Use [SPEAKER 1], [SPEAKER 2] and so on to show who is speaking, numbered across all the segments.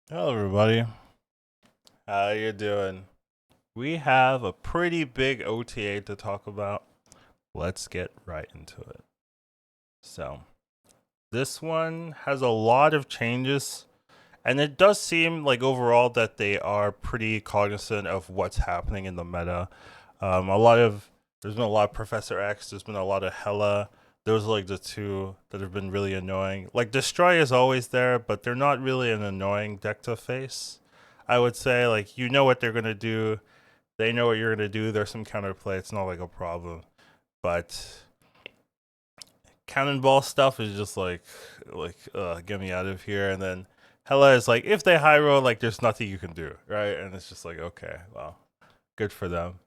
[SPEAKER 1] Hello, everybody. How you doing? We have a pretty big OTA to talk about. Let's get right into it. So, this one has a lot of changes, and it does seem like overall that they are pretty cognizant of what's happening in the meta. There's been a lot of Professor X. There's been a lot of Hela. Those are like the two that have been really annoying. Like Destroy is always there, but they're not really an annoying deck to face. I would say like you know what they're gonna do. They know what you're gonna do. There's some counterplay. It's not like a problem. But Cannonball stuff is just get me out of here. And then Hela is like if they high roll, like there's nothing you can do, right? And it's just like okay, well, good for them.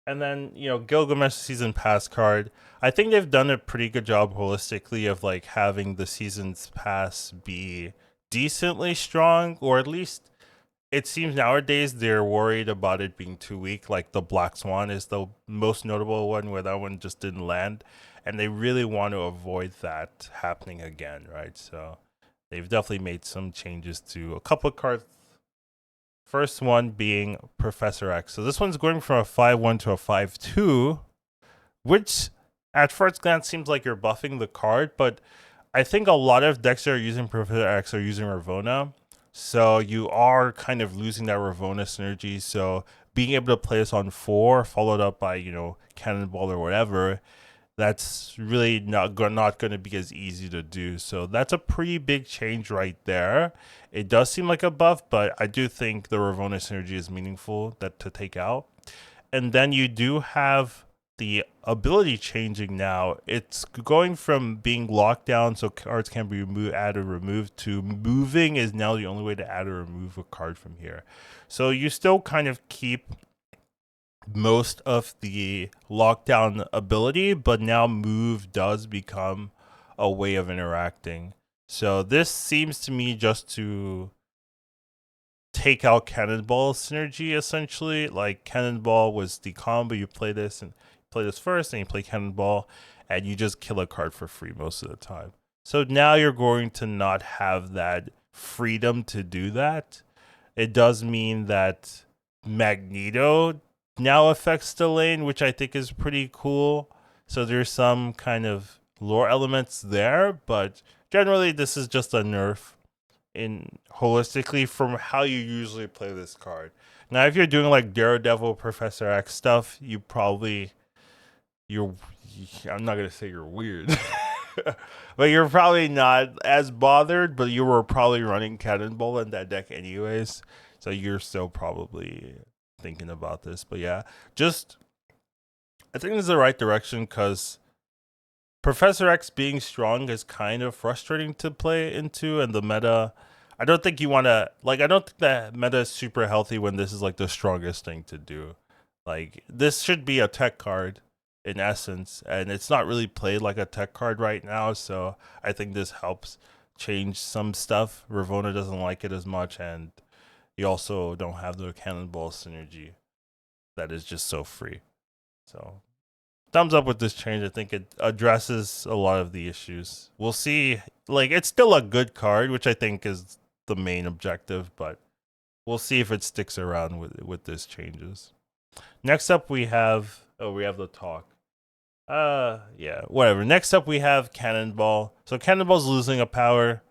[SPEAKER 1] And then Gilgamesh season pass card. I think they've done a pretty good job holistically of like having the seasons pass be decently strong, or at least it seems nowadays they're worried about it being too weak. Like the Black Swan is the most notable one where that one just didn't land, and they really want to avoid that happening again, right? So they've definitely made some changes to a couple of cards. First one being Professor X. So this one's going from a 5-1 to a 5-2, which at first glance seems like you're buffing the card, but I think a lot of decks that are using Professor X are using Ravona. So you are kind of losing that Ravona synergy. So being able to play this on 4, followed up by, Cannonball or whatever, that's really not going to be as easy to do. So that's a pretty big change right there. It does seem like a buff, but I do think the Ravona synergy is meaningful that to take out. And then you do have the ability changing now. It's going from being locked down so cards can be added or removed to moving is now the only way to add or remove a card from here. So you still kind of keep most of the lockdown ability, but now move does become a way of interacting. So this seems to me just to take out Cannonball synergy essentially. Like Cannonball was the combo, you play this and play this first, and you play Cannonball, and you just kill a card for free most of the time. So now you're going to not have that freedom to do that. It does mean that Magneto now affects the lane, which I think is pretty cool. So there's some kind of lore elements there, but generally this is just a nerf in holistically from how you usually play this card. Now, if you're doing like Daredevil, Professor X stuff, you're I'm not gonna say you're weird, but you're probably not as bothered. But you were probably running Cannonball in that deck anyways, so you're still probably thinking about this. But yeah, just I think this is the right direction because Professor X being strong is kind of frustrating to play into, and the meta. I don't think you want to like. I don't think that meta is super healthy when this is like the strongest thing to do. Like this should be a tech card in essence, and it's not really played like a tech card right now. So I think this helps change some stuff. Ravona doesn't like it as much, and you also don't have the Cannonball synergy that is just so free. So thumbs up with this change. I think it addresses a lot of the issues. We'll see. Like it's still a good card, which I think is the main objective, but we'll see if it sticks around with this changes. Next up we have the talk. Yeah, whatever. Next up we have Cannonball. So Cannonball's losing a power.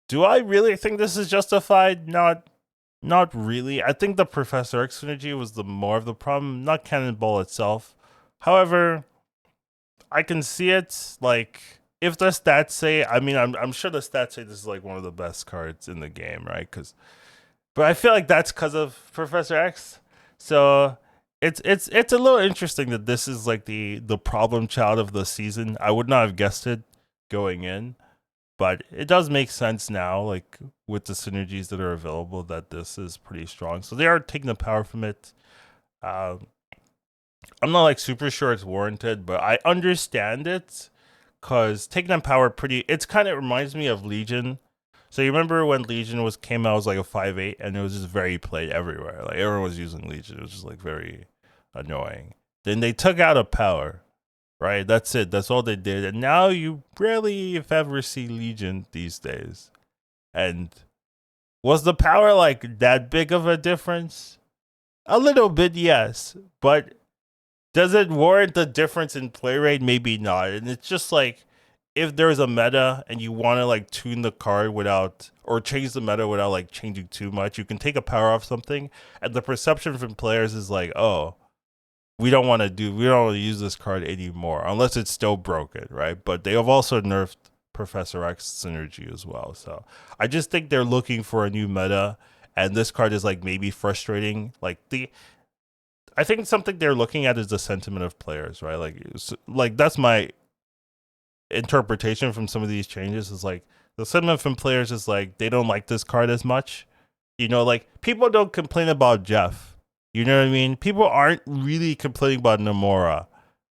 [SPEAKER 1] Do I really think this is justified? Not really. I think the Professor X synergy was the more of the problem, not Cannonball itself. However, I can see it. Like if the stats say, I mean, I'm sure the stats say this is like one of the best cards in the game, right? But I feel like that's because of Professor X. So it's a little interesting that this is like the problem child of the season. I would not have guessed it going in, but it does make sense now, like with the synergies that are available, that this is pretty strong. So they are taking the power from it. Uh, I'm not like super sure it's warranted, but I understand it because taking on power pretty. It's kind of reminds me of Legion. So you remember when Legion was came out, it was like a 5-8, and it was just very played everywhere. Like everyone was using Legion. It was just like very annoying. Then they took out a power, right? That's it. That's all they did. And now you rarely, if ever, see Legion these days. And Was the power like that big of a difference? A little bit, yes, but does it warrant the difference in play rate? Maybe not. And it's just like if there's a meta and you want to like tune the card without or change the meta without like changing too much, you can take a power off something, and the perception from players is like, oh, we don't want to use this card anymore unless it's still broken, right? But they have also nerfed Professor X synergy as well. So I just think they're looking for a new meta, and this card is like maybe frustrating. I think something they're looking at is the sentiment of players, right? Like that's my interpretation from some of these changes is like the sentiment from players is like they don't like this card as much. Like people don't complain about Jeff. You know what I mean? People aren't really complaining about Nomura,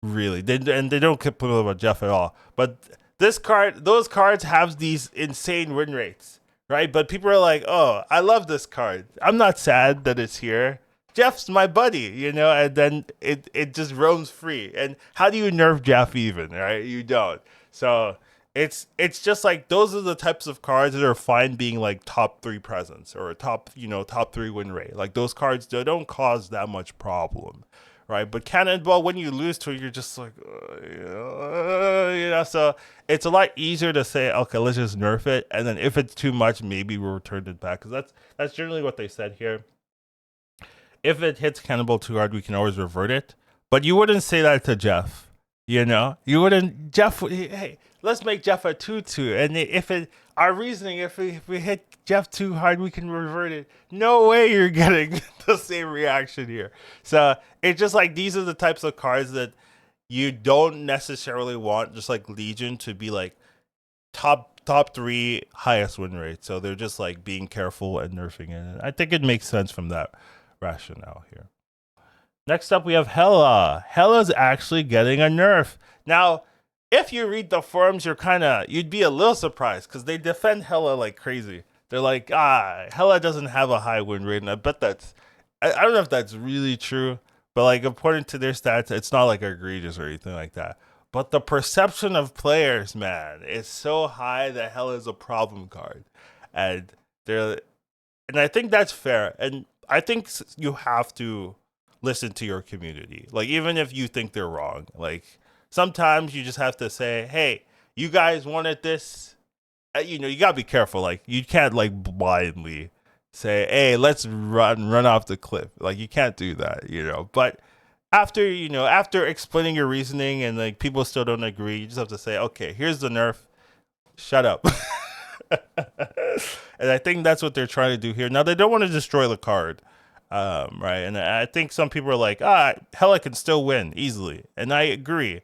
[SPEAKER 1] really. And they don't complain about Jeff at all. But those cards have these insane win rates, right? But people are like, oh, I love this card. I'm not sad that it's here. Jeff's my buddy, and then it just roams free. And how do you nerf Jeff even, right? You don't. So it's just like those are the types of cards that are fine being like top 3 presence or top 3 win rate. Like those cards they don't cause that much problem, right? But Cannonball, when you lose to it, you're just like, So it's a lot easier to say, okay, let's just nerf it, and then if it's too much, maybe we'll return it back because that's generally what they said here. If it hits Cannonball too hard, we can always revert it. But you wouldn't say that to Jeff. You wouldn't. Jeff, hey, let's make Jeff a 2/2. And our reasoning, if we hit Jeff too hard, we can revert it. No way you're getting the same reaction here. So it's just like these are the types of cards that you don't necessarily want, just like Legion, to be like top 3 highest win rate. So they're just like being careful and nerfing it. And I think it makes sense from that rationale here. Next up, we have Hela. Hela's actually getting a nerf. Now, if you read the forums, you'd be a little surprised because they defend Hela like crazy. They're like, Hela doesn't have a high win rate, and I bet I don't know if that's really true, but like according to their stats, it's not like egregious or anything like that. But the perception of players, man, is so high that Hela is a problem card, and I think that's fair. And I think you have to listen to your community. Like, even if you think they're wrong, like sometimes you just have to say, hey, you guys wanted this. You gotta be careful. Like, you can't like blindly say, hey, let's run off the cliff. Like, you can't do that, But after explaining your reasoning and like people still don't agree, you just have to say, okay, here's the nerf. Shut up. And I think that's what they're trying to do here. Now, they don't want to destroy the card, right? And I think some people are like, Hela can still win easily. And I agree.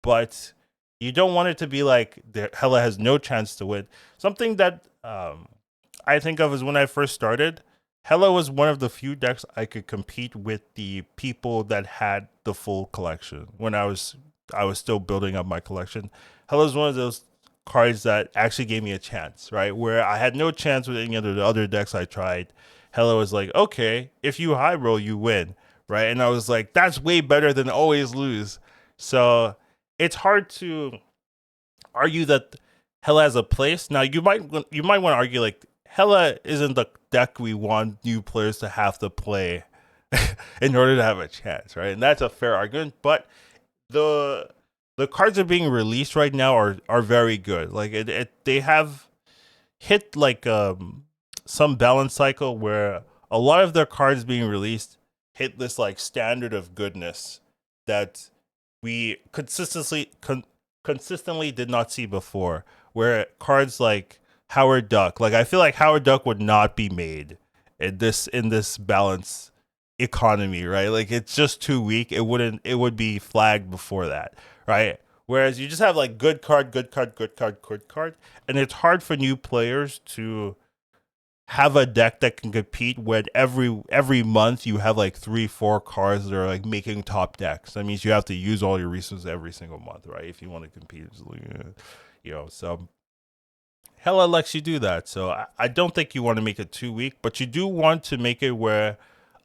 [SPEAKER 1] But you don't want it to be like Hela has no chance to win. Something that I think of is when I first started, Hela was one of the few decks I could compete with the people that had the full collection. When I was still building up my collection, Hela was one of those cards that actually gave me a chance, right? Where I had no chance with any of the other decks I tried. Hela was like, okay, if you high roll, you win, right? And I was like, that's way better than always lose. So it's hard to argue that Hela has a place. Now, you might want to argue like Hela isn't the deck we want new players to have to play in order to have a chance, right? And that's a fair argument. But the cards that are being released right now are very good. Like they have hit like some balance cycle where a lot of their cards being released hit this like standard of goodness that we consistently did not see before. Where cards like Howard Duck, like I feel like Howard Duck would not be made in this balance economy, right? Like it's just too weak. It would be flagged before that, right? Whereas you just have like good card, and it's hard for new players to have a deck that can compete when every month you have like 3-4 cards that are like making top decks. That means you have to use all your resources every single month, right? If you want to compete, so Hela lets you do that. So I don't think you want to make it too weak, but you do want to make it where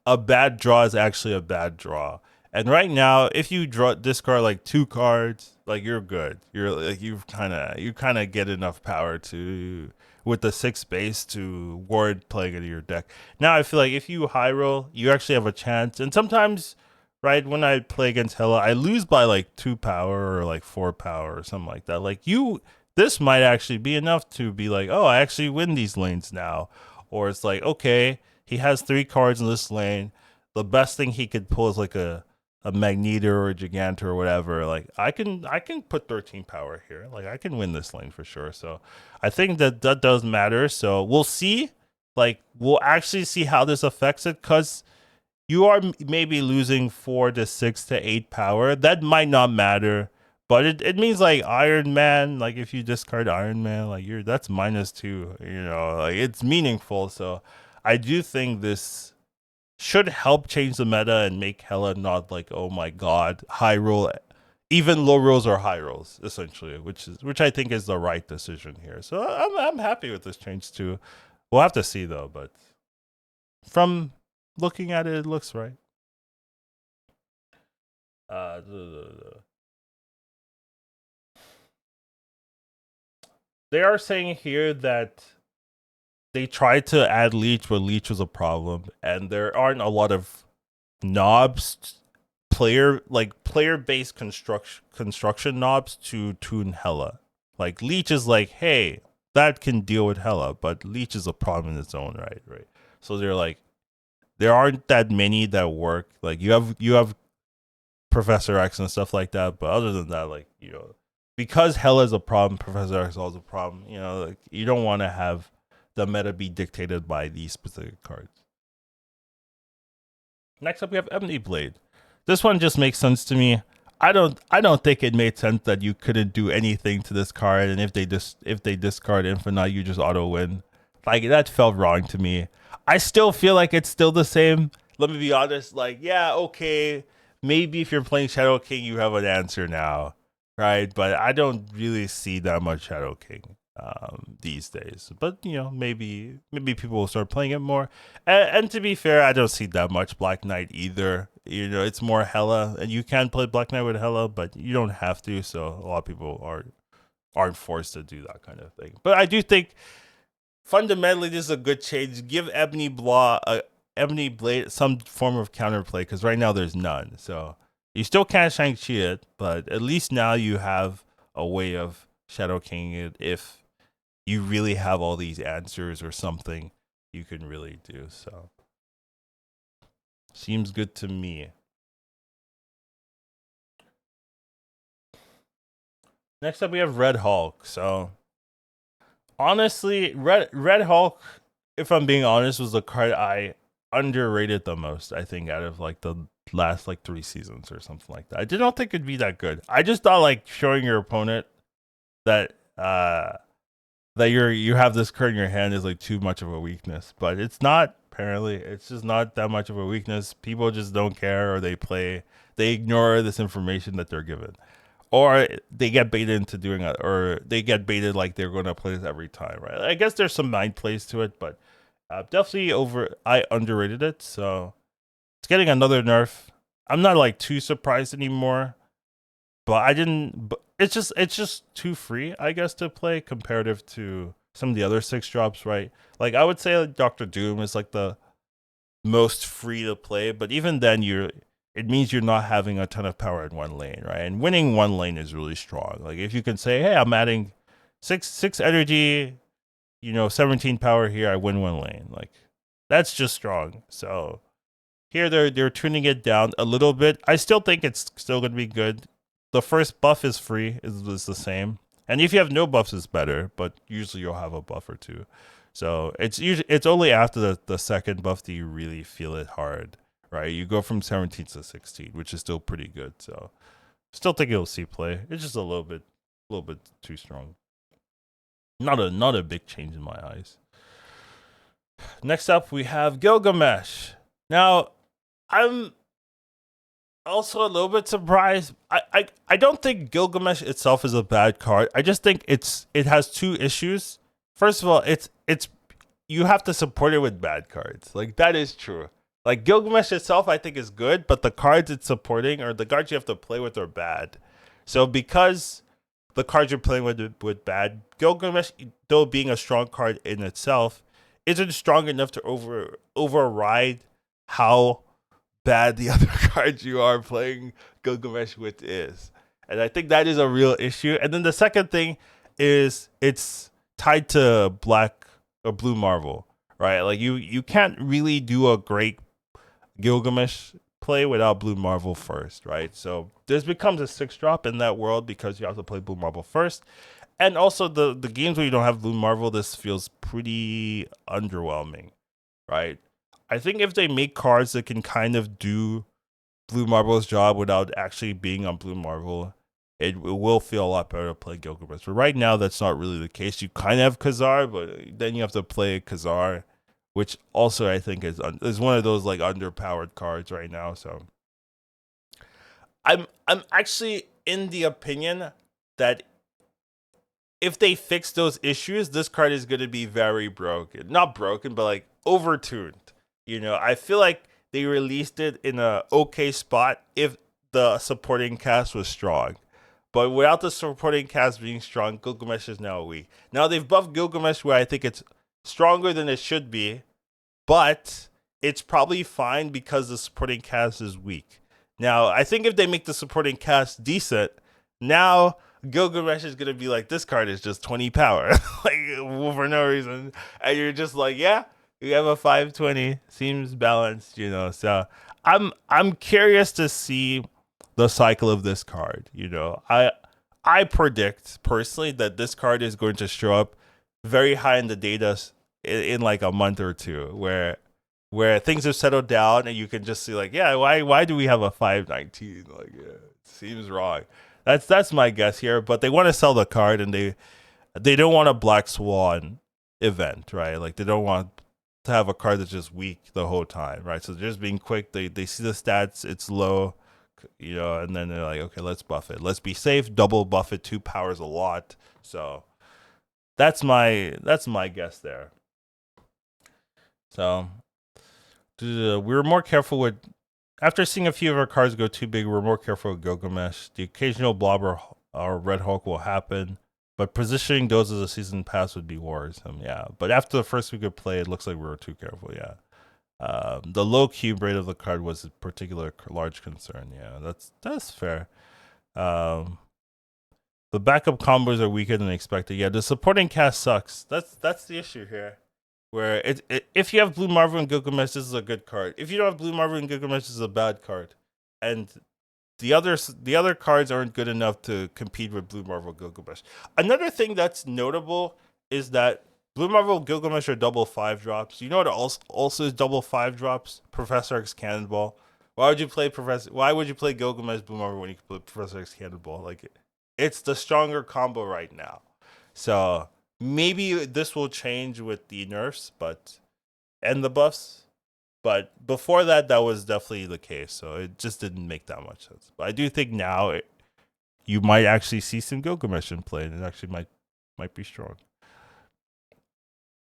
[SPEAKER 1] a bad draw is actually a bad draw. And right now, if you discard like 2 cards, like you're good. You're like you kind of get enough power to with the 6 base to ward playing into your deck. Now I feel like if you high roll, you actually have a chance. And sometimes, right when I play against Hela, I lose by like 2 power or like 4 power or something like that. Like this might actually be enough to be like, oh, I actually win these lanes now. Or it's like, okay, he has 3 cards in this lane. The best thing he could pull is like a Magneto or a Giganta or whatever. Like I can put 13 power here. Like I can win this lane for sure. So I think that does matter. So we'll see. Like we'll actually see how this affects it, because you are maybe losing 4 to 6 to 8 power. That might not matter, but it means like Iron Man. Like if you discard Iron Man, like that's -2. Like it's meaningful. So I do think this should help change the meta and make Hela not like, oh my god, high roll, even low rolls are high rolls essentially, which I think is the right decision here. So I'm happy with this change too. We'll have to see though, but from looking at it, it looks right. They are saying here that they tried to add Leech, but Leech was a problem, and there aren't a lot of knobs, player-based construction knobs to tune Hela. Like Leech is like, hey, that can deal with Hela, but Leech is a problem in its own right. So they're like, there aren't that many that work. Like you have Professor X and stuff like that, but other than that, like because Hela is a problem, Professor X is also a problem. Like you don't want to have the meta be dictated by these specific cards. Next up, we have Ebony Blade. This one just makes sense to me. I don't think it made sense that you couldn't do anything to this card, and if they discard Infinite, you just auto win. Like that felt wrong to me. I still feel like it's still the same. Let me be honest. Like, yeah, okay, maybe if you're playing Shadow King, you have an answer now, right? But I don't really see that much Shadow King these days. But maybe people will start playing it more. And to be fair, I don't see that much Black Knight either. It's more Hela, and you can play Black Knight with Hela, but you don't have to. So a lot of people aren't forced to do that kind of thing. But I do think fundamentally this is a good change. Give Ebony Blade some form of counterplay, because right now there's none. So you still can't Shang-Chi it, but at least now you have a way of Shadow King it if you really have all these answers or something you can really do. So seems good to me. Next up, we have Red Hulk. So honestly, Red Hulk, if I'm being honest, was the card I underrated the most, I think, out of like the last like 3 seasons or something like that. I did not think it'd be that good. I just thought like showing your opponent that you have this card in your hand is like too much of a weakness, but it's not. Apparently, it's just not that much of a weakness. People just don't care, or they ignore this information that they're given, or they get baited into doing it, or they get baited like they're going to play this every time, right? I guess there's some mind plays to it, but definitely I underrated it. So it's getting another nerf. I'm not like too surprised anymore, but I didn't. But it's just too free, I guess, to play comparative to some of the other 6 drops, right? Like I would say like Doctor Doom is like the most free to play, but even then it means you're not having a ton of power in one lane, right? And winning one lane is really strong. Like if you can say, hey, I'm adding six energy, 17 power here, I win one lane. Like that's just strong. So here they're tuning it down a little bit. I still think it's still gonna be good. The first buff is free, is the same. And if you have no buffs, it's better, but usually you'll have a buff or two. So it's only after the second buff that you really feel it hard, right? You go from 17 to 16, which is still pretty good. So still think you'll see play. It's just a little bit too strong. Not a big change in my eyes. Next up, we have Gilgamesh. Now, I'm also a little bit surprised. I don't think Gilgamesh itself is a bad card. I just think it has 2 issues. First of all, it's you have to support it with bad cards. Like that is true. Like Gilgamesh itself, I think is good, but the cards it's supporting or the cards you have to play with are bad. So because the cards you're playing with bad, Gilgamesh, though being a strong card in itself, isn't strong enough to override how bad the other cards you are playing Gilgamesh with is. And I think that is a real issue. And then the second thing is it's tied to black or blue Marvel, right? Like you can't really do a great Gilgamesh play without blue Marvel first, right? So this becomes a 6-drop in that world because you have to play blue Marvel first. And also the games where you don't have blue Marvel, this feels pretty underwhelming, right? I think if they make cards that can kind of do blue Marble's job without actually being on blue Marvel, it will feel a lot better to play Gilgamesh. But right now, that's not really the case. You kind of have Khazar, but then you have to play Khazar, which also I think is one of those like underpowered cards right now. So I'm actually in the opinion that if they fix those issues, this card is going to be very broken. Not broken, but like overtuned. You know, I feel like they released it in a okay spot if the supporting cast was strong. But without the supporting cast being strong, Gilgamesh is now weak. Now they've buffed Gilgamesh where I think it's stronger than it should be, but it's probably fine because the supporting cast is weak. Now, I think if they make the supporting cast decent, now Gilgamesh is going to be like, this card is just 20 power, like for no reason. And you're just like, yeah, you have a 520, seems balanced, you know. So I'm curious to see the cycle of this card. You know, I predict personally that this card is going to show up very high in the data in like a month or two, where things have settled down and you can just see like, yeah, why do we have a 519? Like, yeah, it seems wrong. That's my guess here. But they want to sell the card and they don't want a Black Swan event, right? Like they don't want to have a card that's just weak the whole time, right? So they're just being quick. They see the stats, it's low, you know, and then they're like, okay, let's buff it. Let's be safe. Double buff it. 2 powers a lot. So that's my guess there. So we were more careful with. After seeing a few of our cards go too big, we're more careful with Gilgamesh. The occasional blob or Red Hulk will happen, but positioning those as a season pass would be worrisome. Yeah, but after the first week of play, it looks like we were too careful. Yeah. The low cube rate of the card was a particular large concern. Yeah, that's fair. The backup combos are weaker than expected. Yeah, the supporting cast sucks. That's the issue here. Where if you have Blue Marvel and Gilgamesh, this is a good card. If you don't have Blue Marvel and Gilgamesh, this is a bad card. And the other cards aren't good enough to compete with Blue Marvel Gilgamesh. Another thing that's notable is that Blue Marvel Gilgamesh are double 5-drops. You know what also is double 5-drops? Professor X Cannonball. Why would you play Gilgamesh Blue Marvel when you can play Professor X Cannonball? Like it's the stronger combo right now. So maybe this will change with the nerfs, and the buffs. But before that was definitely the case. So it just didn't make that much sense. But I do think now you might actually see some Gilgamesh in play, and it actually might be strong.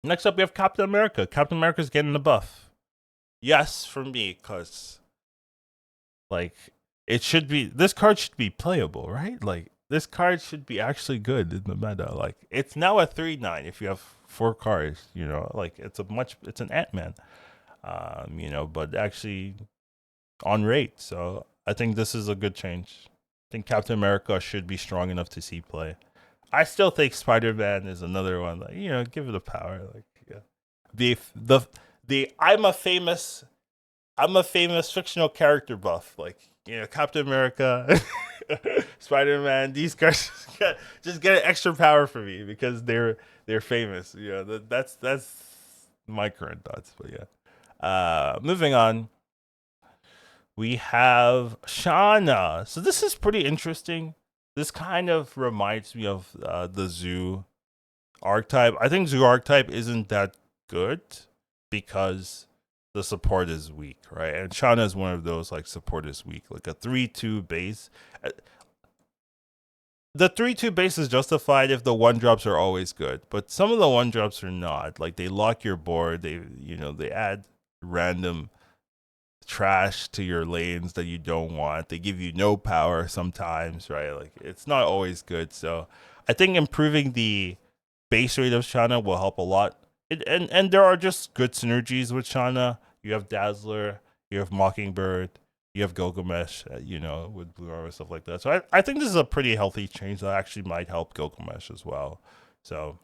[SPEAKER 1] Next up, we have Captain America. Captain America's getting the buff. Yes, for me, because like this card should be playable, right? Like this card should be actually good in the meta. Like it's now a 3/9 if you have 4 cards. You know, like it's an Ant-Man. You know, but actually on rate. So I think this is a good change. I think Captain America should be strong enough to see play. I still think Spider-Man is another one. Like, you know, give it a power. Like, yeah, I'm a famous fictional character buff. Like, you know, Captain America, Spider-Man. These guys just get an extra power for me because they're famous. You know, that's my current thoughts. But yeah, moving on. We have Shanna. So this is pretty interesting. This kind of reminds me of the Zoo archetype. I think Zoo archetype isn't that good because the support is weak, right? And Shanna is one of those, like, support is weak. Like a 3/2 base. The 3/2 base is justified if the 1-drops are always good, but some of the 1-drops are not. Like they lock your board. They add random trash to your lanes that you don't want. They give you no power sometimes, right? Like it's not always good. So I think improving the base rate of Shanna will help a lot. And there are just good synergies with Shanna. You have Dazzler, you have Mockingbird, you have Gilgamesh, with Blue Armor, stuff like that. So I think this is a pretty healthy change that actually might help Gilgamesh as well. So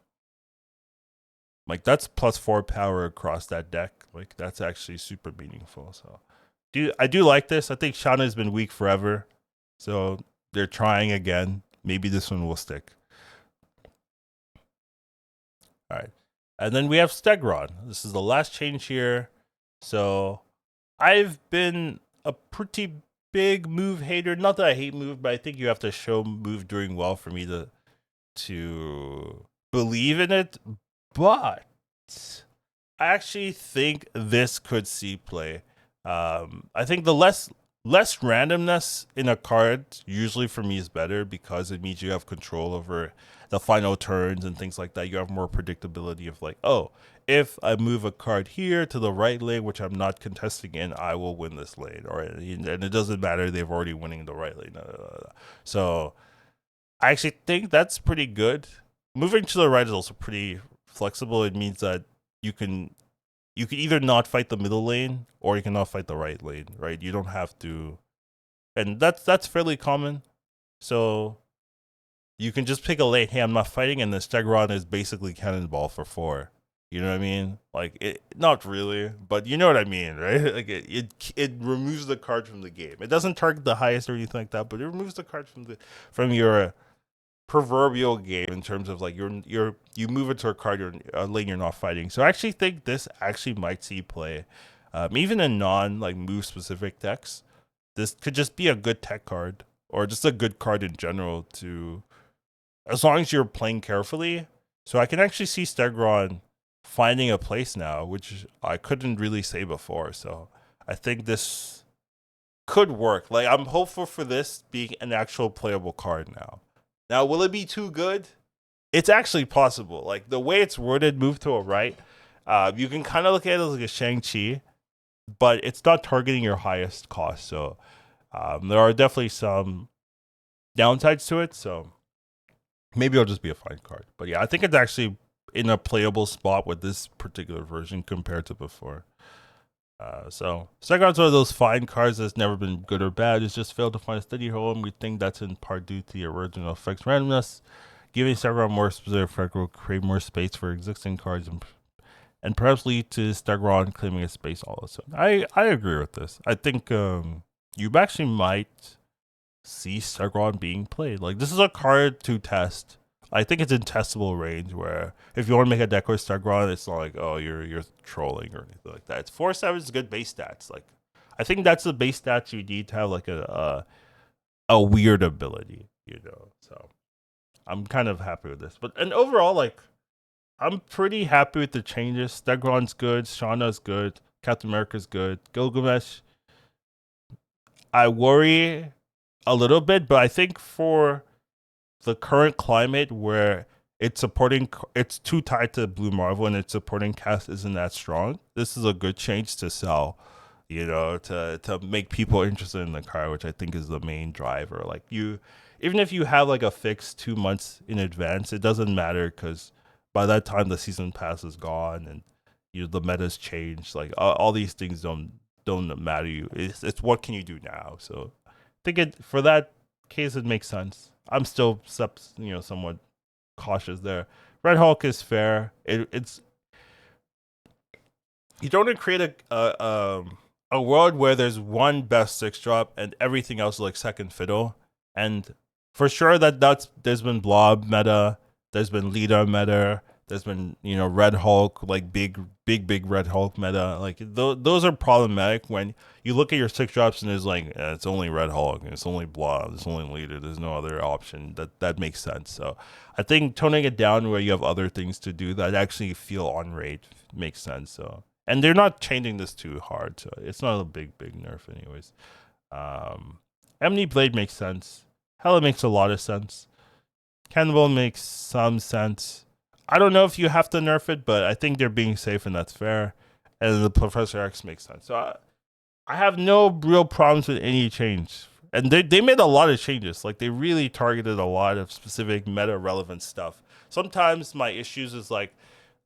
[SPEAKER 1] like that's +4 power across that deck. Like that's actually super meaningful. So I do like this. I think Shanna has been weak forever. So they're trying again. Maybe this one will stick. All right. And then we have Stegron. This is the last change here. So I've been a pretty big move hater. Not that I hate move, but I think you have to show move doing well for me to believe in it. But I actually think this could see play. I think the less randomness in a card usually for me is better because it means you have control over the final turns and things like that. You have more predictability of like, oh, if I move a card here to the right lane, which I'm not contesting in, I will win this lane. And it doesn't matter, they've already winning the right lane. So I actually think that's pretty good. Moving to the right is also pretty flexible. It means that you can either not fight the middle lane or you cannot fight the right lane, right? You don't have to, and that's fairly common. So you can just pick a lane. Hey, I'm not fighting, and the Stegron is basically Cannonball for 4. You know what I mean? Like not really, but you know what I mean, right? Like it removes the card from the game. It doesn't target the highest or anything like that, but it removes the card from your proverbial game in terms of like you move it to a card, a lane you're not fighting. So I actually think this actually might see play, even in non like move specific decks. This could just be a good tech card or just a good card in general to, as long as you're playing carefully. So I can actually see Stegron finding a place now, which I couldn't really say before. So I think this could work. Like I'm hopeful for this being an actual playable card now. Now, will it be too good? It's actually possible. Like the way it's worded, move to a right, you can kind of look at it like a Shang-Chi, but it's not targeting your highest cost. So there are definitely some downsides to it. So maybe it'll just be a fine card. But yeah, I think it's actually in a playable spot with this particular version compared to before. So Stegron's one of those fine cards that's never been good or bad. It's just failed to find a steady home. We think that's in part due to the original effects randomness. Giving Stegron more specific effect will create more space for existing cards and perhaps lead to Stegron claiming a space all of a sudden. I agree with this. I think you actually might see Stegron being played. Like this is a card to test. I think it's in testable range where if you want to make a deck with Stegron, it's not like, oh, you're trolling or anything like that. It's 4/7 is good base stats. Like I think that's the base stats you need to have like a weird ability, So I'm kind of happy with this. And overall, like I'm pretty happy with the changes. Stegron's good, Shanna's good, Captain America's good, Gilgamesh. I worry a little bit, but I think for the current climate where it's too tied to Blue Marvel and its supporting cast isn't that strong, this is a good change to sell, to make people interested in the card, which I think is the main driver. Like even if you have like a fix 2 months in advance, it doesn't matter because by that time the season pass is gone and the meta's changed. Like all these things don't matter. It's what can you do now. So I think for that case it makes sense. I'm still somewhat cautious there. Red Hulk is fair. It's you don't want to create a world where there's one best 6-drop and everything else is like second fiddle. And for sure there's been Blob meta, there's been Lita meta, there's been Red Hulk, like big Red Hulk meta. Like those are problematic when you look at your 6-drops and there's like it's only Red Hulk, and it's only Blob, it's only Lita. There's no other option. That makes sense. So I think toning it down where you have other things to do that actually feel on rate makes sense. So and they're not changing this too hard, so it's not a big nerf anyways. Ebony Blade makes sense. Hela makes a lot of sense. Cannonball makes some sense. I don't know if you have to nerf it, but I think they're being safe and that's fair. And the Professor X makes sense. So I have no real problems with any change. And they made a lot of changes. Like they really targeted a lot of specific meta relevant stuff. Sometimes my issues is like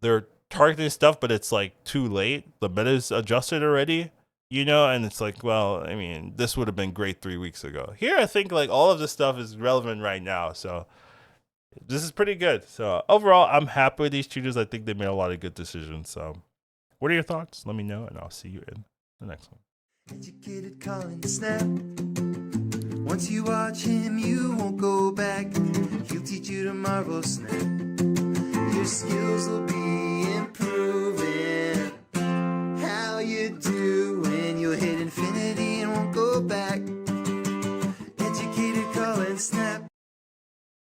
[SPEAKER 1] they're targeting stuff, but it's like too late. The meta's adjusted already, you know, and it's like, well, I mean, this would have been great 3 weeks ago. Here, I think like all of this stuff is relevant right now, so this is pretty good. So overall, I'm happy with these changes. I think they made a lot of good decisions. So, what are your thoughts? Let me know, and I'll see you in the next one.
[SPEAKER 2] Educatedcollins snap. Once you watch him, you won't go back. He'll teach you to marvel snap. Your skills will be